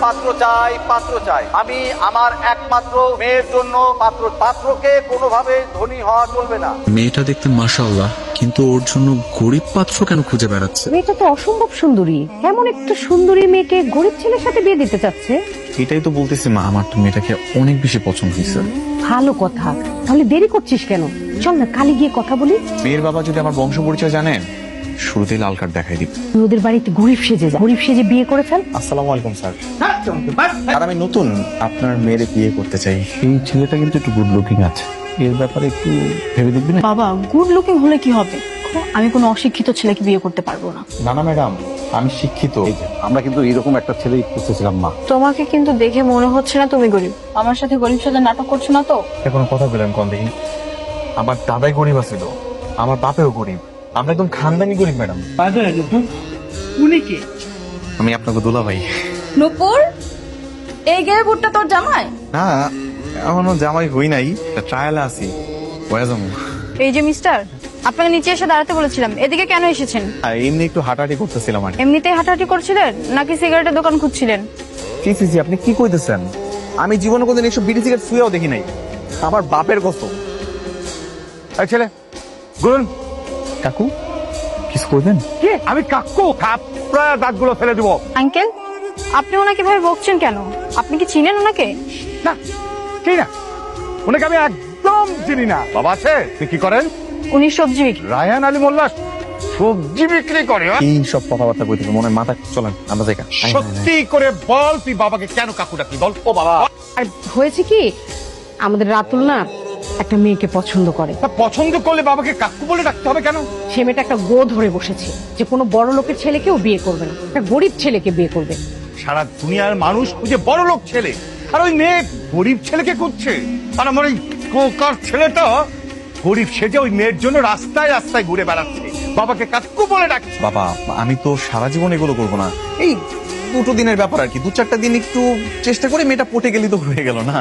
পাত্র চাই, পাত্র চাই। আমি আমার একমাত্র মেয়ের জন্য পাত্রকে কোনোভাবে ধনী হওয়া চলবে না। মেয়েটা দেখতে মাশাআল্লাহ, কিন্তু ওর জন্য গরিব পাত্র কেন খুঁজে বেড়াচ্ছে? মেয়েটা তো অসম্ভব সুন্দরী, এমন একটা সুন্দরী মেয়েকে গরিব ছেলের সাথে বিয়ে দিতে চাচ্ছে। এটাই তো বলতেছি মা, আমার তো মেয়েটাকে অনেক বেশি পছন্দ হয়েছে। ভালো কথা, তাহলে দেরি করছিস কেন? চল না কালি গিয়ে কথা বলি। মেয়ের বাবা যদি আমার বংশ পরিচয় জানেন, শুরুতেই লাল কার্ড দেখাই দিব। তুই ওদের বাড়িতে গরিব সেজে যা, গরিব সেজে বিয়ে করে ফেল। আসসালামু আলাইকুম স্যার। আর আমি নতুন, আপনার মেয়েরে বিয়ে করতে চাই। এই ছেলেটা কিন্তু একটু গুড লুকিং আছে, এর ব্যাপারে একটু ভেবে দেখবি না? বাবা, গুড লুকিং হলে কি হবে? আমি কোনো অশিক্ষিত ছেলেকে বিয়ে করতে পারবো না। না না ম্যাডাম, আমি শিক্ষিত। আমরা কিন্তু এরকম একটা ছেলেই খুঁজতেছিলাম মা। তোমাকে কিন্তু দেখে মনে হচ্ছে না তুমি গরিব। আমার সাথে গরিব সাথে নাটক করছো না তো? এখন কথা বলেন কোন দেখি? আমার দাদাই গরিব আছিল, আমার বাপেও গরিব, আমরা একদম খানদানি গরিব ম্যাডাম। উনি কি? আমি আপনাকে দোলা ভাই। নূপুর, এই গেয়ে বুটটা তোর জামাই? না, এখনো জামাই হই নাই, ট্রায়ালে আছি। ওয়াজম এই যে মিস্টার, আপনাকে নিচে এসে দাঁড়াতে বলেছিলাম, এদিকে কেন এসেছেন? এমনি একটু হাঁটাহাঁটি করতেছিলাম আর কি। এমনিতেই হাঁটাহাঁটি করছিলেন নাকি সিগারেটের দোকান খুঁজছিলেন? জি আপনি কি কইতেছেন? আমি জীবনে কোনদিন একশো বিড়ি সিগারেট শুয়েও দেখি নাই। আমার বাপের কসম। এই ছেলে গুরুন, কাকু কিছু করবেন? কি আমি কাকু খাপড়া দাঁতগুলো ফেলে দিব। আঙ্কেল, আপনি ওনাকে ভাবে বকছেন কেন? আপনি কি চিনেন ওনাকে? না কি না, ওনাকে আমি একদম চিনি না। বাবা আছে, তুই কি করেন? উনি সবজি বিক্রি। রায়হান আলী মোল্লা সবজি বিক্রি করে? হ্যাঁ? এই সব কথাবার্তা কইতেছে মনে হয় মাথা। চলেন আমরা যাই। সত্যি করে বল, তুই বাবাকে কেন কাকু ডাকি বল। ও বাবা, আর হয়েছে কি, আমাদের রাতুল না একটা মেয়েকে পছন্দ করে। তা পছন্দ করলে বাবাকে কাকু বলে ডাকতে হবে কেন? সে মেয়েটা একটা গো ধরে বসেছে যে কোনো বড় লোকের ছেলেকেও বিয়ে করবে না, একটা গরিব ছেলেকে বিয়ে করবে। সারা দুনিয়ার মানুষ খুঁজে বড় লোক ছেলে, আর ওই মেয়ে গরিব ছেলেকে খুঁজছে। আর আমার ওই কোকার ছেলেটা গরিব সেজে ওই মেয়ের জন্য রাস্তায় রাস্তায় ঘুরে বেড়াচ্ছে, বাবাকে কাকু বলে ডাকছে। বাবা, আমি তো সারা জীবন এগুলো করবো না, এই দুটো দিনের ব্যাপার আর কি। দু চারটা দিন একটু চেষ্টা করে মেয়েটা পটে গেলি তো হয়ে গেল না।